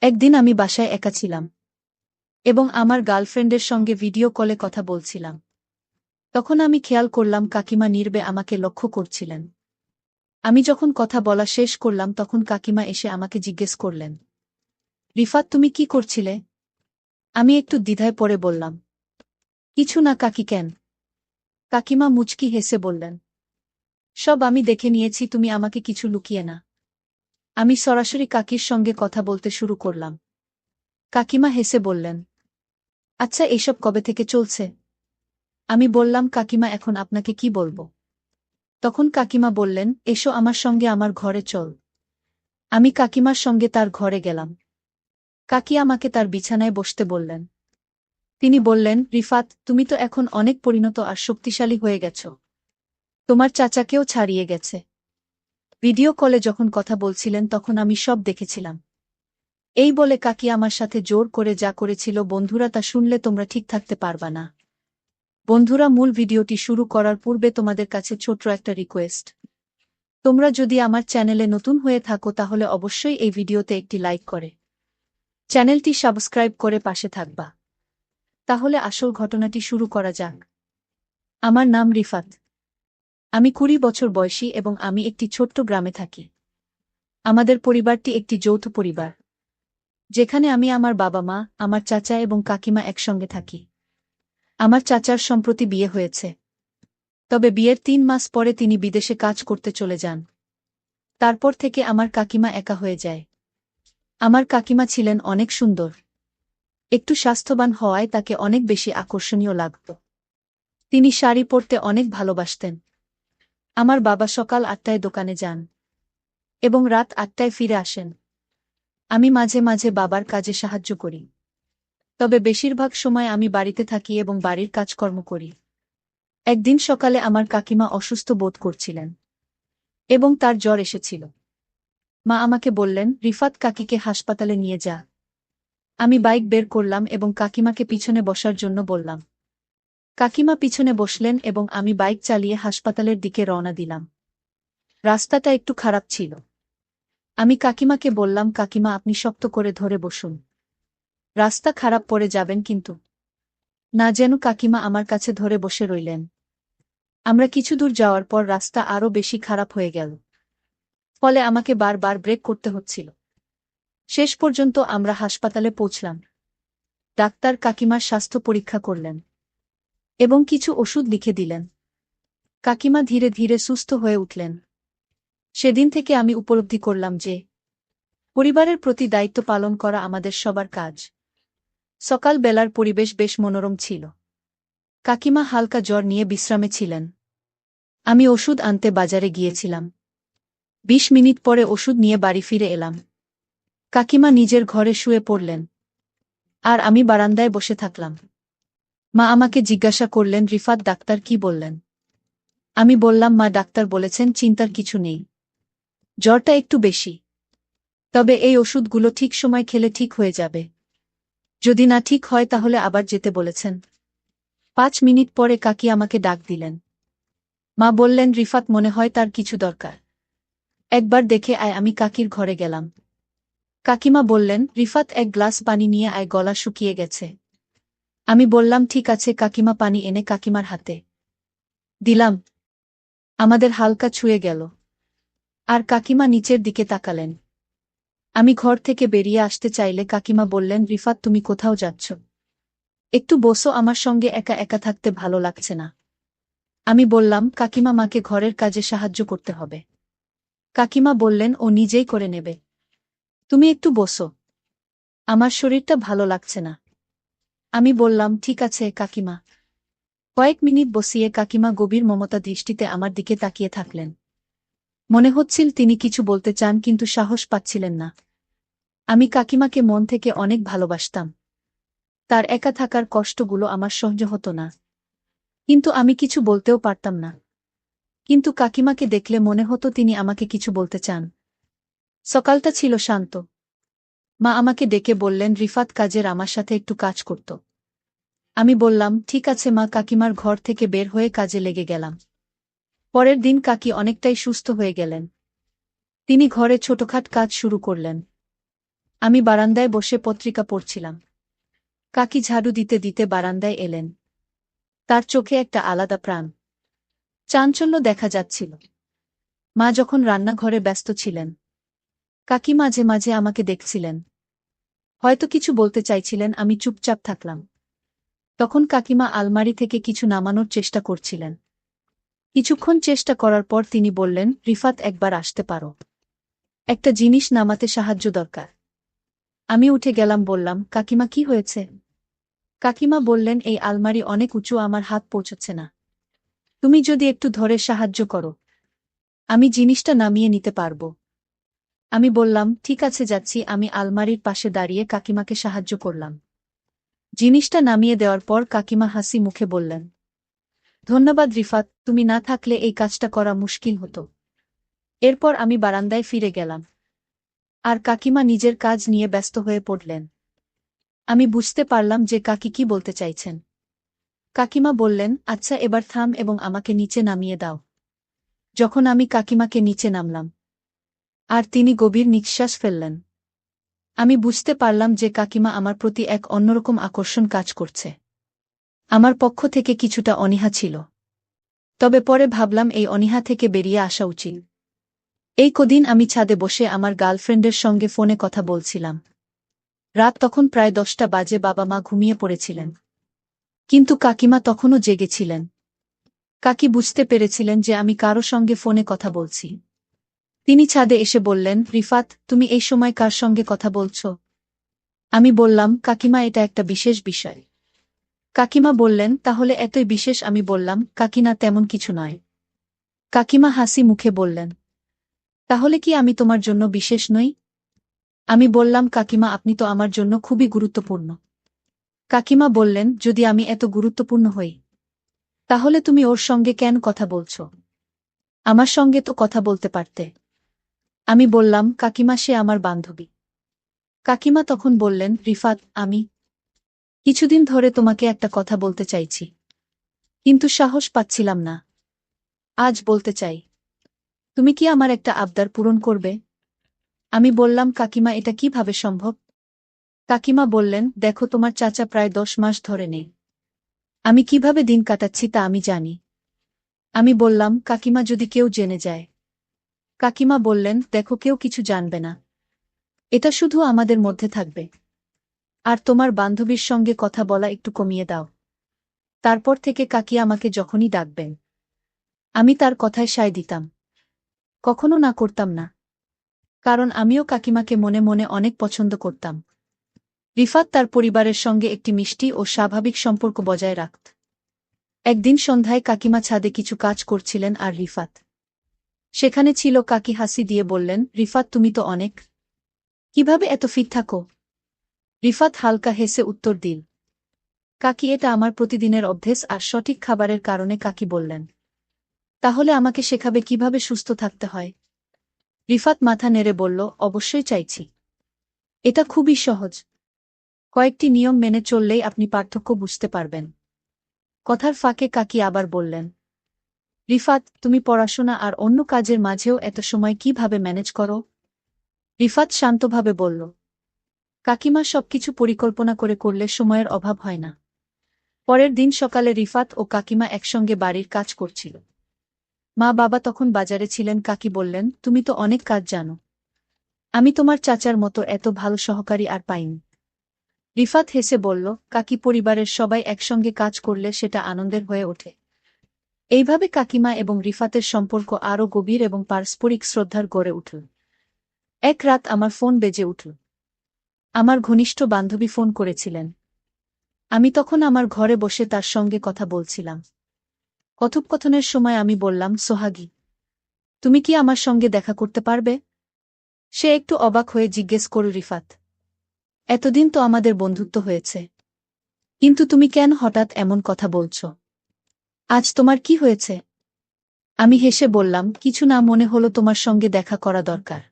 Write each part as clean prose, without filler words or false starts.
একদিন আমি বাসায় একা ছিলাম এবং আমার গার্লফ্রেন্ডের সঙ্গে ভিডিও কলে কথা বলছিলাম। তখন আমি খেয়াল করলাম কাকিমা নীরবে আমাকে লক্ষ্য করছিলেন। আমি যখন কথা বলা শেষ করলাম তখন কাকিমা এসে আমাকে জিজ্ঞেস করলেন, রিফাত, তুমি কি করছিলে? আমি একটু দ্বিধায় পড়ে বললাম, কিছু না কাকি। কেন? কাকিমা মুচকি হেসে বললেন, সব আমি দেখে নিয়েছি, তুমি আমাকে কিছু লুকিয়ে না। আমি সরাসরি কাকির সঙ্গে কথা বলতে শুরু করলাম। কাকিমা হেসে বললেন, আচ্ছা, এসব কবে থেকে চলছে? আমি বললাম, কাকিমা, এখন আপনাকে কি বলবো? তখন কাকিমা বললেন, এসো আমার সঙ্গে আমার ঘরে চল। আমি কাকিমার সঙ্গে তার ঘরে গেলাম। কাকি আমাকে তার বিছানায় বসতে বললেন। তিনি বললেন, রিফাত, তুমি তো এখন অনেক পরিণত আর শক্তিশালী হয়ে গেছ। তোমার চাচাকেও ছাড়িয়ে গেছে। ভিডিও কলে যখন কথা বলছিলেন তখন আমি সব দেখেছিলাম। এই বলে কাকি আমার সাথে জোর করে যা করেছিল, বন্ধুরা, তা শুনলে তোমরা ঠিক থাকতে পারবা না। বন্ধুরা, মূল ভিডিওটি শুরু করার পূর্বে তোমাদের কাছে ছোট্ট একটা রিকোয়েস্ট। তোমরা যদি আমার চ্যানেলে নতুন হয়ে থাকো তাহলে অবশ্যই এই ভিডিওতে একটি লাইক করে চ্যানেলটি সাবস্ক্রাইব করে পাশে থাকবা। তাহলে আসল ঘটনাটি শুরু করা যাক। আমার নাম রিফাত। আমি 20 বছর বয়সী এবং আমি একটি ছোট্ট গ্রামে থাকি। আমাদের পরিবারটি একটি যৌথ পরিবার, যেখানে আমি, আমার বাবা মা, আমার চাচা এবং কাকিমা একসঙ্গে থাকি। আমার চাচার সম্প্রতি বিয়ে হয়েছে। তবে বিয়ের 3 মাস পরে তিনি বিদেশে কাজ করতে চলে যান। তারপর থেকে আমার কাকিমা একা হয়ে যায়। আমার কাকিমা ছিলেন অনেক সুন্দর। একটু স্বাস্থ্যবান হওয়ায় তাকে অনেক বেশি আকর্ষণীয় লাগত। তিনি শাড়ি পরতে অনেক ভালোবাসতেন। আমার বাবা সকাল 8টায় দোকানে যান এবং রাত 8টায় ফিরে আসেন। আমি মাঝে মাঝে বাবার কাজে সাহায্য করি। তবে বেশিরভাগ সময় আমি বাড়িতে থাকি এবং বাড়ির কাজকর্ম করি। একদিন সকালে আমার কাকিমা অসুস্থ বোধ করছিলেন এবং তার জ্বর এসেছিল। মা আমাকে বললেন, রিফাত, কাকিকে হাসপাতালে নিয়ে যা। আমি বাইক বের করলাম এবং কাকিমাকে পিছনে বসার জন্য বললাম। কাকিমা পিছনে বসলেন এবং আমি বাইক চালিয়ে হাসপাতালের দিকে রওনা দিলাম। রাস্তাটা একটু খারাপ ছিল। আমি কাকিমাকে বললাম, কাকিমা, আপনি শক্ত করে ধরে বসুন। রাস্তা খারাপ, পড়ে যাবেন কিন্তু। না যেন কাকিমা আমার কাছে ধরে বসে রইলেন। আমরা কিছু দূর যাওয়ার পর রাস্তা আরও বেশি খারাপ হয়ে গেল। ফলে আমাকে বারবার ব্রেক করতে হচ্ছিল। শেষ পর্যন্ত আমরা হাসপাতালে পৌঁছলাম। ডাক্তার কাকিমার স্বাস্থ্য পরীক্ষা করলেন এবং কিছু ওষুধ লিখে দিলেন। কাকিমা ধীরে ধীরে সুস্থ হয়ে উঠলেন। সেদিন থেকে আমি উপলব্ধি করলাম যে পরিবারের প্রতি দায়িত্ব পালন করা আমাদের সবার কাজ। সকাল বেলার পরিবেশ বেশ মনোরম ছিল। কাকিমা হালকা জ্বর নিয়ে বিশ্রামে ছিলেন। আমি ওষুধ আনতে বাজারে গিয়েছিলাম। 20 মিনিট পরে ওষুধ নিয়ে বাড়ি ফিরে এলাম। কাকিমা নিজের ঘরে শুয়ে পড়লেন আর আমি বারান্দায় বসে থাকলাম। মা আমাকে জিজ্ঞাসা করলেন, রিফাত, ডাক্তার কি বললেন? আমি বললাম, মা, ডাক্তার বলেছেন চিন্তার কিছু নেই। জ্বরটা একটু বেশি। তবে এই ওষুধগুলো ঠিক সময় খেলে ঠিক হয়ে যাবে। যদি না ঠিক হয় তাহলে আবার যেতে বলেছেন। 5 মিনিট পরে কাকি আমাকে ডাক দিলেন। মা বললেন, রিফাত, মনে হয় তার কিছু দরকার। একবার দেখে আয়। আমি কাকির ঘরে গেলাম। কাকিমা বললেন, রিফাত, এক গ্লাস পানি নিয়ে আয়, গলা শুকিয়ে গেছে। আমি বললাম, ঠিক আছে। কাকিমা পানি এনে কাকিমার হাতে দিলাম। আমাদের হালকা ছুঁয়ে গেল আর কাকিমা নিচের দিকে তাকালেন। আমি ঘর থেকে বেরিয়ে আসতে চাইলে কাকিমা বললেন, রিফাত, তুমি কোথাও যাচ্ছ? একটু বসো, আমার সঙ্গে একা একা থাকতে ভালো লাগছে না। আমি বললাম, কাকিমা, মাকে ঘরের কাজে সাহায্য করতে হবে। কাকিমা বললেন, ও নিজেই করে নেবে। তুমি একটু বসো, আমার শরীরটা ভালো লাগছে না। আমি বললাম, ঠিক আছে কাকিমা। কয়েক মিনিট বসিয়ে কাকিমা গভীর মমতা দৃষ্টিতে আমার দিকে তাকিয়ে থাকলেন। মনে হচ্ছিল তিনি কিছু বলতে চান কিন্তু সাহস পাচ্ছিলেন না। আমি কাকিমাকে মন থেকে অনেক ভালোবাসতাম। তার একা থাকার কষ্টগুলো আমার সহ্য হতো না, কিন্তু আমি কিছু বলতেও পারতাম না। কিন্তু কাকিমাকে দেখলে মনে হতো তিনি আমাকে কিছু বলতে চান। সকালটা ছিল শান্ত। মা আমাকে ডেকে বললেন, রিফাত কাজের আমার সাথে একটু কাজ করত। আমি বললাম, ঠিক আছে মা। কাকিমার ঘর থেকে বের হয়ে কাজে লেগে গেলাম। পরের দিন কাকি অনেকটাই সুস্থ হয়ে গেলেন। তিনি ঘরে ছোটখাট কাজ শুরু করলেন। আমি বারান্দায় বসে পত্রিকা পড়ছিলাম। কাকি ঝাড়ু দিতে দিতে বারান্দায় এলেন। তার চোখে একটা আলাদা প্রাণ, চাঞ্চল্য দেখা যাচ্ছিল। মা যখন রান্নাঘরে ব্যস্ত ছিলেন, কাকি মাঝে মাঝে আমাকে দেখছিলেন। হয়তো কিছু বলতে চাইছিলেন, আমি চুপচাপ থাকলাম। তখন কাকিমা আলমারি থেকে কিছু নামানোর চেষ্টা করছিলেন। কিছুক্ষণ চেষ্টা করার পর তিনি বললেন, রিফাত, একবার আসতে পারো? একটা জিনিস নামাতে সাহায্য দরকার। আমি উঠে গেলাম, বললাম, কাকিমা, কি হয়েছে? কাকিমা বললেন, এই আলমারি অনেক উঁচু, আমার হাত পৌঁছচ্ছে না। তুমি যদি একটু ধরে সাহায্য করো, আমি জিনিসটা নামিয়ে নিতে পারব। আমি বললাম, ঠিক আছে, যাচ্ছি। আমি আলমারির পাশে দাঁড়িয়ে কাকিমাকে সাহায্য করলাম। জিনিসটা নামিয়ে দেওয়ার পর কাকিমা হাসি মুখে বললেন, ধন্যবাদ রিফাত, তুমি না থাকলে এই কাজটা করা মুশকিল হতো। এরপর আমি বারান্দায় ফিরে গেলাম, আর কাকিমা নিজের কাজ নিয়ে ব্যস্ত হয়ে পড়লেন। আমি বুঝতে পারলাম যে কাকি কি বলতে চাইছেন। কাকিমা বললেন, আচ্ছা, এবার থাম এবং আমাকে নিচে নামিয়ে দাও। যখন আমি কাকিমাকে নিচে নামলাম, আর তিনি গভীর নিঃশ্বাস ফেললেন, আমি বুঝতে পারলাম যে কাকিমা আমার প্রতি এক অন্যরকম আকর্ষণ কাজ করছে। আমার পক্ষ থেকে কিছুটা অনীহা ছিল, তবে পরে ভাবলাম এই অনীহা থেকে বেরিয়ে আসা উচিত। এই কদিন আমি ছাদে বসে আমার গার্লফ্রেন্ডের সঙ্গে ফোনে কথা বলছিলাম। রাত তখন প্রায় 10টা বাজে, বাবা মা ঘুমিয়ে পড়েছিলেন, কিন্তু কাকিমা তখনও জেগেছিলেন। কাকি বুঝতে পেরেছিলেন যে আমি কারো সঙ্গে ফোনে কথা বলছি। তিনি ছাদে এসে বললেন, রিফাত, তুমি এই সময় কার সঙ্গে কথা বলছ? আমি বললাম, কাকিমা, এটা একটা বিশেষ বিষয়। কাকিমা বললেন, তাহলে এতই বিশেষ? আমি বললাম, কাকিনা, তেমন কিছু নয়। কাকিমা হাসি মুখে বললেন, তাহলে কি আমি তোমার জন্য বিশেষ নই? আমি বললাম, কাকিমা, আপনি তো আমার জন্য খুবই গুরুত্বপূর্ণ। কাকিমা বললেন, যদি আমি এত গুরুত্বপূর্ণ হই, তাহলে তুমি ওর সঙ্গে কেন কথা বলছ? আমার সঙ্গে তো কথা বলতে পারতে। আমি বললাম, কাকিমা, সে আমার বান্ধবী। কাকিমা তখন বললেন, রিফাত, আমি কিছুদিন ধরে তোমাকে একটা কথা বলতে চাইছি, কিন্তু সাহস পাচ্ছিলাম না। আজ বলতে চাই। তুমি কি আমার একটা আবদার পূরণ করবে? আমি বললাম, কাকিমা, এটা কিভাবে সম্ভব? কাকিমা বললেন, দেখো, তোমার চাচা প্রায় 10 মাস ধরে নেই। আমি কিভাবে দিন কাটাচ্ছি তা আমি জানি। আমি বললাম, কাকিমা, যদি কেউ জেনে যায়? কাকিমা বললেন, দেখো, কেউ কিছু জানবে না। এটা শুধু আমাদের মধ্যে থাকবে। আর তোমার বান্ধবীর সঙ্গে কথা বলা একটু কমিয়ে দাও। তারপর থেকে কাকি আমাকে যখনই ডাকবেন, আমি তার কথায় সায় দিতাম, কখনো না করতাম না। কারণ আমিও কাকিমাকে মনে মনে অনেক পছন্দ করতাম। রিফাত তার পরিবারের সঙ্গে একটি মিষ্টি ও স্বাভাবিক সম্পর্ক বজায় রাখত। একদিন সন্ধ্যায় কাকিমা ছাদে কিছু কাজ করছিলেন, আর রিফাত সেখানে ছিল। কাকি হাসি দিয়ে বললেন, রিফাত, তুমি তো অনেক, কিভাবে এত ফিট থাকো? রিফাত হালকা হেসে উত্তর দিল, কাকি, এটা আমার প্রতিদিনের অভ্যেস আর সঠিক খাবারের কারণে। কাকি বললেন, তাহলে আমাকে শেখাবে কিভাবে সুস্থ থাকতে হয়? রিফাত মাথা নেড়ে বলল, অবশ্যই চাইছি। এটা খুবই সহজ। কয়েকটি নিয়ম মেনে চললেই আপনি পার্থক্য বুঝতে পারবেন। কথার ফাঁকে কাকি আবার বললেন, রিফাত, তুমি পড়াশোনা আর অন্য কাজের মাঝেও এত সময় কিভাবে ম্যানেজ করো? রিফাত শান্তভাবে বলল, কাকিমা, সবকিছু পরিকল্পনা করে করলে সময়ের অভাব হয় না। পরের দিন সকালে রিফাত ও কাকিমা একসঙ্গে বাড়ির কাজ করছিল। মা বাবা তখন বাজারে ছিলেন। কাকি বললেন, তুমি তো অনেক কাজ জানো। আমি তোমার চাচার মতো এত ভালো সহকারী আর পাইনি। রিফাত হেসে বলল, কাকি, পরিবারের সবাই একসঙ্গে কাজ করলে সেটা আনন্দের হয়ে ওঠে। এইভাবে কাকিমা এবং রিফাতের সম্পর্ক আরও গভীর এবং পারস্পরিক শ্রদ্ধার গড়ে উঠল। এক রাত আমার ফোন বেজে উঠল। আমার ঘনিষ্ঠ বান্ধবী ফোন করেছিলেন। আমি তখন আমার ঘরে বসে তার সঙ্গে কথা বলছিলাম। কথোপকথনের সময় আমি বললাম, সোহাগী, তুমি কি আমার সঙ্গে দেখা করতে পারবে? সে একটু অবাক হয়ে জিজ্ঞেস করল, রিফাত, এতদিন তো আমাদের বন্ধুত্ব হয়েছে, কিন্তু তুমি কেন হঠাৎ এমন কথা বলছ? আজ তোমার কি হয়েছে? আমি হেসে বললাম, কিছু না, মনে হলো তোমার সঙ্গে দেখা করা দরকার।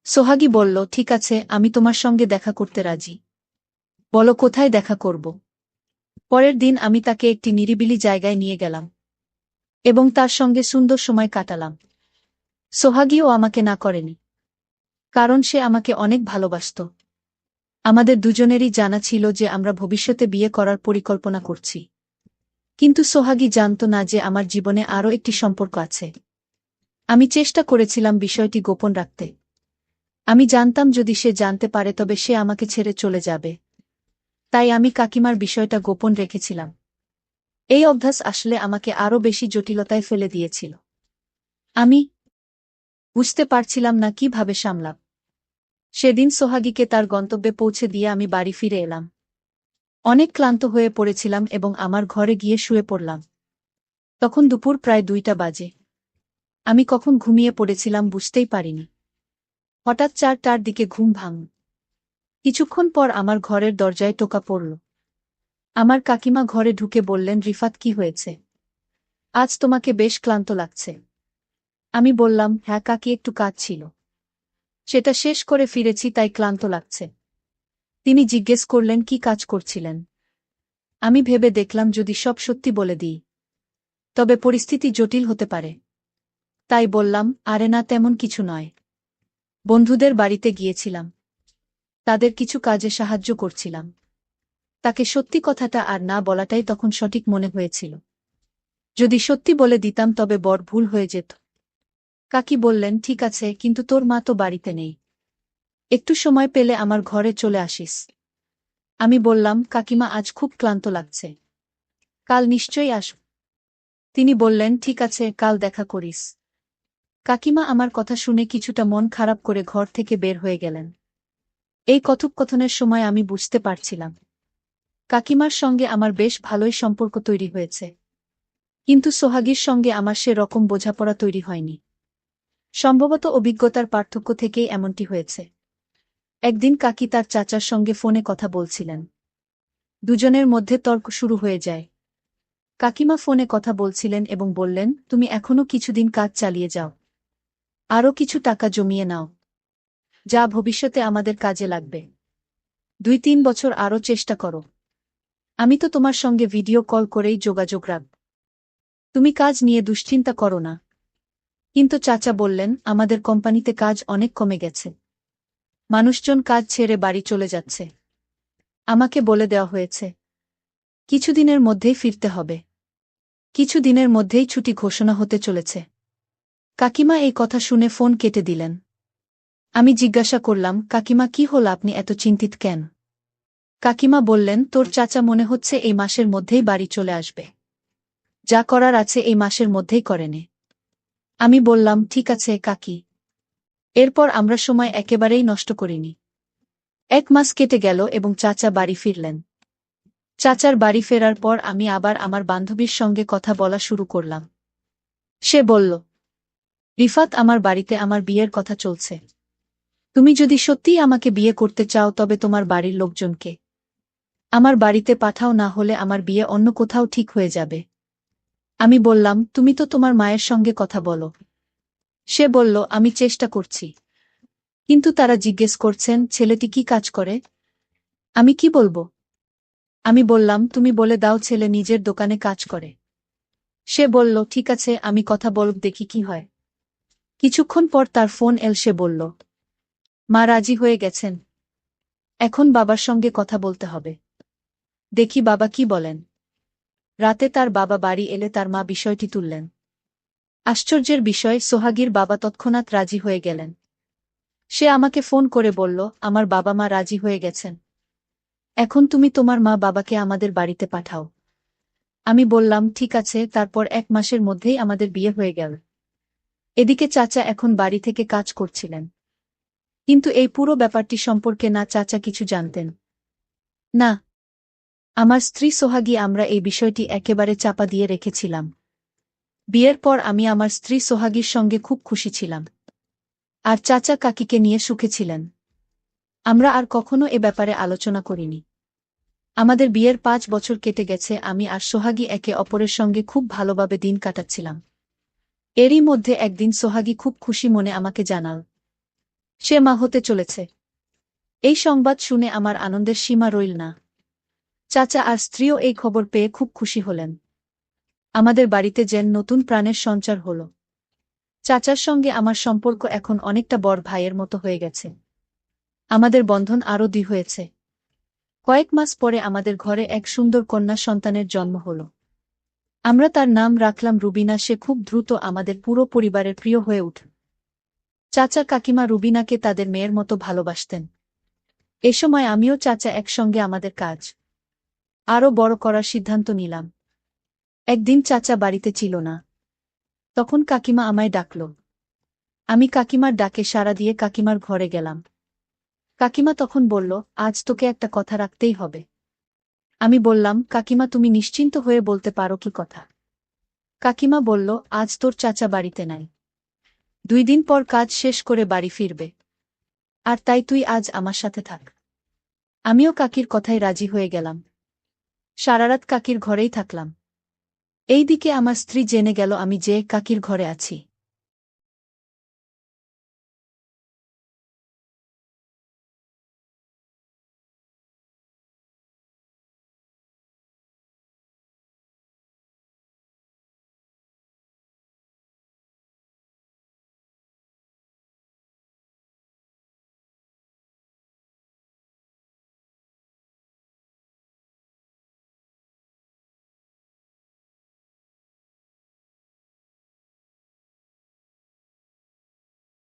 সোহাগী বলল, ঠিক আছে, আমি তোমার সঙ্গে দেখা করতে রাজি। বলো, কোথায় দেখা করব? পরের দিন আমি তাকে একটি নিরিবিলি জায়গায় নিয়ে গেলাম এবং তার সঙ্গে সুন্দর সময় কাটালাম। সোহাগীও আমাকে না করেনি, কারণ সে আমাকে অনেক ভালোবাসত। আমাদের দুজনেরই জানা ছিল যে আমরা ভবিষ্যতে বিয়ে করার পরিকল্পনা করছি। কিন্তু সোহাগী জানত না যে আমার জীবনে আরও একটি সম্পর্ক আছে। আমি চেষ্টা করেছিলাম বিষয়টি গোপন রাখতে। আমি জানতাম যদি সে জানতে পারে তবে সে আমাকে ছেড়ে চলে যাবে। তাই আমি কাকিমার বিষয়টা গোপন রেখেছিলাম। এই অভ্যাস আসলে আমাকে আরও বেশি জটিলতায় ফেলে দিয়েছিল। আমি বুঝতে পারছিলাম না কিভাবে সামলাব। সেদিন সোহাগীকে তার গন্তব্যে পৌঁছে দিয়ে আমি বাড়ি ফিরে এলাম। অনেক ক্লান্ত হয়ে পড়েছিলাম এবং আমার ঘরে গিয়ে শুয়ে পড়লাম। তখন দুপুর প্রায় 2টা বাজে। আমি কখন ঘুমিয়ে পড়েছিলাম বুঝতেই পারিনি। হঠাৎ 4টার দিকে ঘুম ভাঙল। কিছুক্ষণ পর আমার ঘরের দরজায় টোকা পড়ল। আমার কাকিমা ঘরে ঢুকে বললেন, রিফাত, কি হয়েছে? আজ তোমাকে বেশ ক্লান্ত লাগছে। আমি বললাম, হ্যাঁ কাকি, একটু কাজ ছিল, সেটা শেষ করে ফিরেছি তাই ক্লান্ত লাগছে। তিনি জিজ্ঞেস করলেন, কি কাজ করছিলেন? আমি ভেবে দেখলাম যদি সব সত্যি বলে দিই তবে পরিস্থিতি জটিল হতে পারে। তাই বললাম, আরে না, তেমন কিছু নয়। বন্ধুদের বাড়িতে গিয়েছিলাম, তাদের কিছু কাজে সাহায্য করছিলাম। তাকে সত্যি কথাটা আর না বলাটাই তখন সঠিক মনে হয়েছিল। যদি সত্যি বলে দিতাম তবে বড় ভুল হয়ে যেত। কাকি বললেন, ঠিক আছে, কিন্তু তোর মা তো বাড়িতে নেই। একটু সময় পেলে আমার ঘরে চলে আসিস। আমি বললাম, কাকিমা, আজ খুব ক্লান্ত লাগছে, কাল নিশ্চয়ই আসব। তিনি বললেন, ঠিক আছে, কাল দেখা করিস। কাকিমা আমার কথা শুনে কিছুটা মন খারাপ করে ঘর থেকে বের হয়ে গেলেন। এই কথোপকথনের সময় আমি বুঝতে পারছিলাম কাকিমার সঙ্গে আমার বেশ ভালোই সম্পর্ক তৈরি হয়েছে। কিন্তু সোহাগীর সঙ্গে আমার সে রকম বোঝাপড়া তৈরি হয়নি। সম্ভবত অভিজ্ঞতার পার্থক্য থেকেই এমনটি হয়েছে। একদিন কাকি তার চাচার সঙ্গে ফোনে কথা বলছিলেন। দুজনের মধ্যে তর্ক শুরু হয়ে যায়। কাকিমা ফোনে কথা বলছিলেন এবং বললেন, তুমি এখনো কিছুদিন কাজ চালিয়ে যাও, আরও কিছু টাকা জমিয়ে নাও, যা ভবিষ্যতে আমাদের কাজে লাগবে। 2-3 বছর আরও চেষ্টা করো। আমি তো তোমার সঙ্গে ভিডিও কল করেই যোগাযোগ রাখব। তুমি কাজ নিয়ে দুশ্চিন্তা করো না। কিন্তু চাচা বললেন, আমাদের কোম্পানিতে কাজ অনেক কমে গেছে। মানুষজন কাজ ছেড়ে বাড়ি চলে যাচ্ছে। আমাকে বলে দেওয়া হয়েছে কিছুদিনের মধ্যেই ফিরতে হবে। কিছুদিনের মধ্যেই ছুটি ঘোষণা হতে চলেছে। কাকিমা এই কথা শুনে ফোন কেটে দিলেন। আমি জিজ্ঞাসা করলাম, কাকিমা, কি হল, আপনি এত চিন্তিত কেন? কাকিমা বললেন, তোর চাচা মনে হচ্ছে এই মাসের মধ্যেই বাড়ি চলে আসবে। যা করার আছে এই মাসের মধ্যেই করে নে। আমি বললাম, ঠিক আছে কাকি। এরপর আমরা সময় একেবারেই নষ্ট করিনি। 1 মাস কেটে গেল এবং চাচা বাড়ি ফিরলেন। চাচার বাড়ি ফেরার পর আমি আবার আমার বান্ধবীর সঙ্গে কথা বলা শুরু করলাম। সে বলল, রিফাত, আমার বাড়িতে আমার বিয়ের কথা চলছে। তুমি যদি সত্যিই আমাকে বিয়ে করতে চাও তবে তোমার বাড়ির লোকজনকে আমার বাড়িতে পাঠাও, না হলে আমার বিয়ে অন্য কোথাও ঠিক হয়ে যাবে। আমি বললাম, তুমি তো তোমার মায়ের সঙ্গে কথা বলো। সে বলল, আমি চেষ্টা করছি, কিন্তু তারা জিজ্ঞেস করছেন ছেলেটি কি কাজ করে। আমি কি বলবো? আমি বললাম, তুমি বলে দাও ছেলে নিজের দোকানে কাজ করে। সে বলল, ঠিক আছে, আমি কথা বলব, দেখি কি হয়। কিছুক্ষণ পর তার ফোন এল। সে বলল, মা রাজি হয়ে গেছেন। এখন বাবার সঙ্গে কথা বলতে হবে। দেখি বাবা কি বলেন। রাতে তার বাবা বাড়ি এলে তার মা বিষয়টি তুললেন। আশ্চর্যের বিষয়, সোহাগীর বাবা তৎক্ষণাৎ রাজি হয়ে গেলেন। সে আমাকে ফোন করে বলল, আমার বাবা মা রাজি হয়ে গেছেন। এখন তুমি তোমার মা বাবাকে আমাদের বাড়িতে পাঠাও। আমি বললাম, ঠিক আছে। তারপর 1 মাসের মধ্যেই আমাদের বিয়ে হয়ে গেল। এদিকে চাচা এখন বাড়ি থেকে কাজ করছিলেন। কিন্তু এই পুরো ব্যাপারটি সম্পর্কে না চাচা কিছু জানতেন না, আমার স্ত্রী সোহাগী, আমরা এই বিষয়টি একেবারে চাপা দিয়ে রেখেছিলাম। বিয়ের পর আমি আমার স্ত্রী সোহাগীর সঙ্গে খুব খুশি ছিলাম, আর চাচা কাকিকে নিয়ে সুখে ছিলেন। আমরা আর কখনো এ ব্যাপারে আলোচনা করিনি। আমাদের বিয়ের 5 বছর কেটে গেছে, আমি আর সোহাগী একে অপরের সঙ্গে খুব ভালোভাবে দিন কাটাচ্ছিলাম। এরই মধ্যে একদিন সোহাগী খুব খুশি মনে আমাকে জানাল, সে মা হতে চলেছে। এই সংবাদ শুনে আমার আনন্দের সীমা রইল না। চাচা আর স্ত্রীও এই খবর পেয়ে খুব খুশি হলেন। আমাদের বাড়িতে যেন নতুন প্রাণের সঞ্চার হল। চাচার সঙ্গে আমার সম্পর্ক এখন অনেকটা বড় ভাইয়ের মতো হয়ে গেছে। আমাদের বন্ধন আরও দৃঢ় হয়েছে। কয়েক মাস পরে আমাদের ঘরে এক সুন্দর কন্যা সন্তানের জন্ম হল। আমরা তার নাম রাখলাম রুবিনা। সে খুব দ্রুত আমাদের পুরো পরিবারের প্রিয় হয়ে উঠল। চাচা কাকিমা রুবিনাকে তাদের মেয়ের মতো ভালোবাসতেন। এ সময় আমিও চাচা একসঙ্গে আমাদের কাজ আরও বড় করার সিদ্ধান্ত নিলাম। একদিন চাচা বাড়িতে ছিল না। তখন কাকিমা আমায় ডাকল। আমি কাকিমার ডাকে সাড়া দিয়ে কাকিমার ঘরে গেলাম। কাকিমা তখন বলল, আজ তোকে একটা কথা রাখতেই হবে। আমি বললাম, কাকিমা তুমি নিশ্চিন্ত হয়ে বলতে পারো কি কথা? কাকিমা বলল, আজ তোর চাচা বাড়িতে নাই। 2 দিন পর কাজ শেষ করে বাড়ি ফিরবে, আর তাই তুই আজ আমার সাথে থাক। আমিও কাকির কথায় রাজি হয়ে গেলাম। সারারাত কাকির ঘরেই থাকলাম। এইদিকে আমার স্ত্রী জেনে গেল আমি যে কাকির ঘরে আছি।